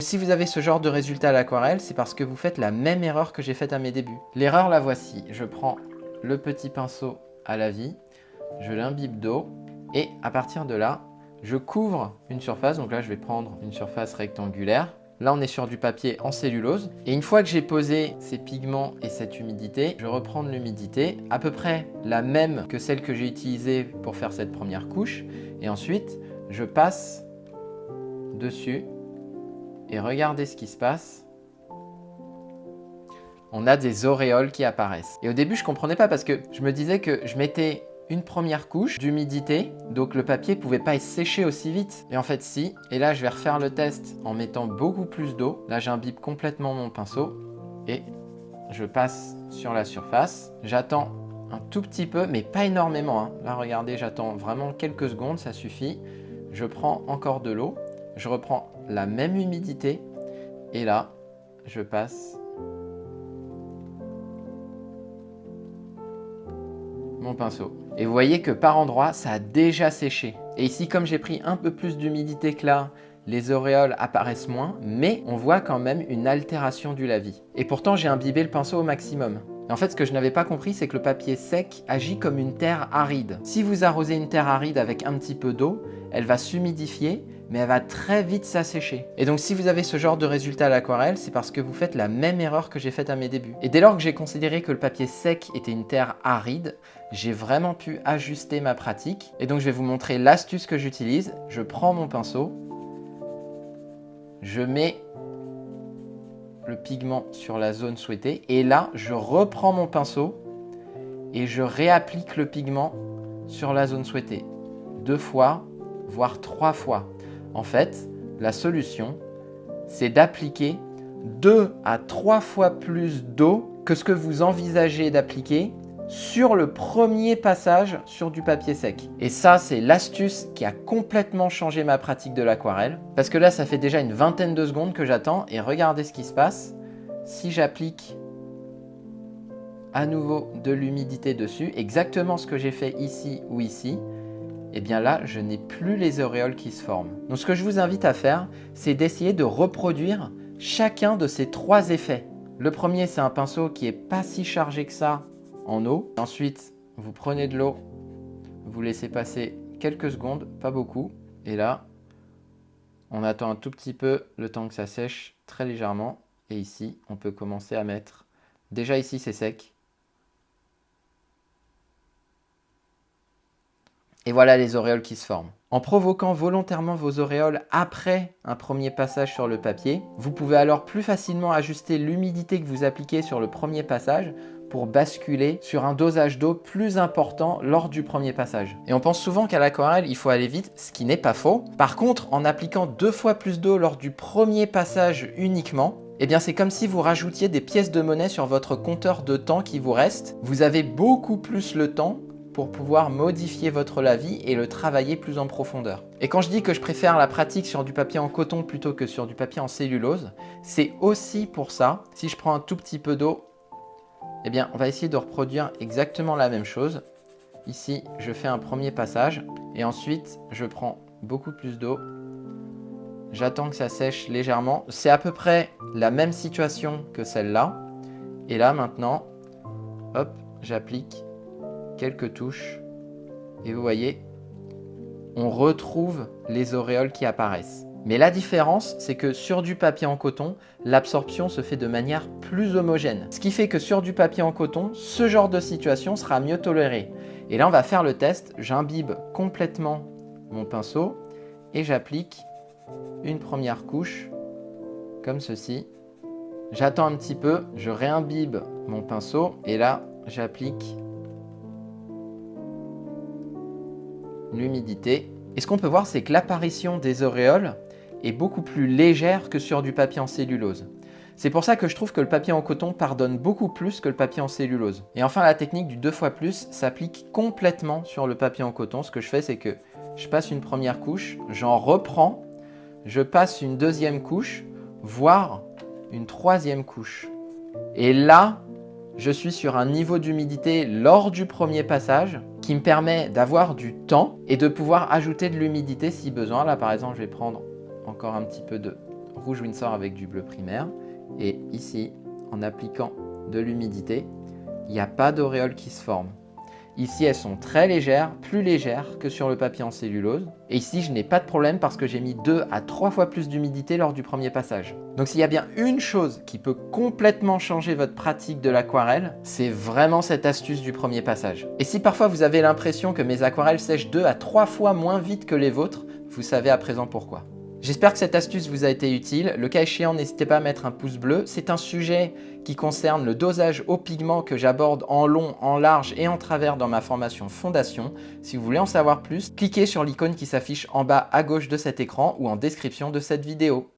Si vous avez ce genre de résultat à l'aquarelle, c'est parce que vous faites la même erreur que j'ai faite à mes débuts. L'erreur, la voici. Je prends le petit pinceau à la vie, je l'imbibe d'eau et à partir de là, je couvre une surface. Donc là, je vais prendre une surface rectangulaire. Là, on est sur du papier en cellulose. Et une fois que j'ai posé ces pigments et cette humidité, je reprends de l'humidité, à peu près la même que celle que j'ai utilisée pour faire cette première couche. Et ensuite, je passe dessus. Et regardez ce qui se passe. On a des auréoles qui apparaissent. Et au début, je ne comprenais pas parce que je me disais que je mettais une première couche d'humidité, donc le papier ne pouvait pas sécher aussi vite. Et en fait, si. Et là, je vais refaire le test en mettant beaucoup plus d'eau. Là, j'imbibe complètement mon pinceau et je passe sur la surface. J'attends un tout petit peu, mais pas énormément, hein. Là, regardez, j'attends vraiment quelques secondes, ça suffit. Je prends encore de l'eau. Je reprends la même humidité et là, je passe mon pinceau. Et vous voyez que par endroits, ça a déjà séché. Et ici, comme j'ai pris un peu plus d'humidité que là, les auréoles apparaissent moins, mais on voit quand même une altération du lavis. Et pourtant, j'ai imbibé le pinceau au maximum. Et en fait, ce que je n'avais pas compris, c'est que le papier sec agit comme une terre aride. Si vous arrosez une terre aride avec un petit peu d'eau, elle va s'humidifier, mais elle va très vite s'assécher. Et donc si vous avez ce genre de résultat à l'aquarelle, c'est parce que vous faites la même erreur que j'ai faite à mes débuts. Et dès lors que j'ai considéré que le papier sec était une terre aride, j'ai vraiment pu ajuster ma pratique. Et donc je vais vous montrer l'astuce que j'utilise. Je prends mon pinceau, je mets le pigment sur la zone souhaitée, et là je reprends mon pinceau et je réapplique le pigment sur la zone souhaitée. 2 fois, voire 3 fois. En fait, la solution, c'est d'appliquer 2 à 3 fois plus d'eau que ce que vous envisagez d'appliquer sur le premier passage sur du papier sec. Et ça, c'est l'astuce qui a complètement changé ma pratique de l'aquarelle. Parce que là, ça fait déjà une vingtaine de secondes que j'attends et regardez ce qui se passe. Si j'applique à nouveau de l'humidité dessus, exactement ce que j'ai fait ici ou ici, et bien là, je n'ai plus les auréoles qui se forment. Donc ce que je vous invite à faire, c'est d'essayer de reproduire chacun de ces 3 effets. Le premier, c'est un pinceau qui n'est pas si chargé que ça en eau. Ensuite, vous prenez de l'eau, vous laissez passer quelques secondes, pas beaucoup. Et là, on attend un tout petit peu le temps que ça sèche très légèrement. Et ici, on peut commencer à mettre... Déjà ici, c'est sec. Et voilà les auréoles qui se forment. En provoquant volontairement vos auréoles après un premier passage sur le papier, vous pouvez alors plus facilement ajuster l'humidité que vous appliquez sur le premier passage pour basculer sur un dosage d'eau plus important lors du premier passage. Et on pense souvent qu'à l'aquarelle, il faut aller vite, ce qui n'est pas faux. Par contre, en appliquant 2 fois plus d'eau lors du premier passage uniquement, eh bien c'est comme si vous rajoutiez des pièces de monnaie sur votre compteur de temps qui vous reste. Vous avez beaucoup plus le temps pour pouvoir modifier votre lavis et le travailler plus en profondeur. Et quand je dis que je préfère la pratique sur du papier en coton plutôt que sur du papier en cellulose, c'est aussi pour ça. Si je prends un tout petit peu d'eau, eh bien on va essayer de reproduire exactement la même chose. Ici, je fais un premier passage et ensuite je prends beaucoup plus d'eau. J'attends que ça sèche légèrement. C'est à peu près la même situation que celle-là. Et là maintenant, hop, j'applique quelques touches et vous voyez, on retrouve les auréoles qui apparaissent. Mais la différence, c'est que sur du papier en coton, l'absorption se fait de manière plus homogène. Ce qui fait que sur du papier en coton, ce genre de situation sera mieux toléré. Et là, on va faire le test. J'imbibe complètement mon pinceau et j'applique une première couche comme ceci. J'attends un petit peu, je réimbibe mon pinceau et là, j'applique l'humidité. Et ce qu'on peut voir, c'est que l'apparition des auréoles est beaucoup plus légère que sur du papier en cellulose. C'est pour ça que je trouve que le papier en coton pardonne beaucoup plus que le papier en cellulose. Et enfin, la technique du 2 fois plus s'applique complètement sur le papier en coton. Ce que je fais, c'est que je passe une première couche, j'en reprends, je passe une deuxième couche, voire une troisième couche. Et là, je suis sur un niveau d'humidité lors du premier passage qui me permet d'avoir du temps et de pouvoir ajouter de l'humidité si besoin. Là, par exemple, je vais prendre encore un petit peu de rouge Winsor avec du bleu primaire. Et ici, en appliquant de l'humidité, il n'y a pas d'auréoles qui se forment. Ici, elles sont très légères, plus légères que sur le papier en cellulose. Et ici, je n'ai pas de problème parce que j'ai mis 2 à 3 fois plus d'humidité lors du premier passage. Donc s'il y a bien une chose qui peut complètement changer votre pratique de l'aquarelle, c'est vraiment cette astuce du premier passage. Et si parfois vous avez l'impression que mes aquarelles sèchent 2 à 3 fois moins vite que les vôtres, vous savez à présent pourquoi. J'espère que cette astuce vous a été utile. Le cas échéant, n'hésitez pas à mettre un pouce bleu. C'est un sujet qui concerne le dosage au pigment que j'aborde en long, en large et en travers dans ma formation Fondation. Si vous voulez en savoir plus, cliquez sur l'icône qui s'affiche en bas à gauche de cet écran ou en description de cette vidéo.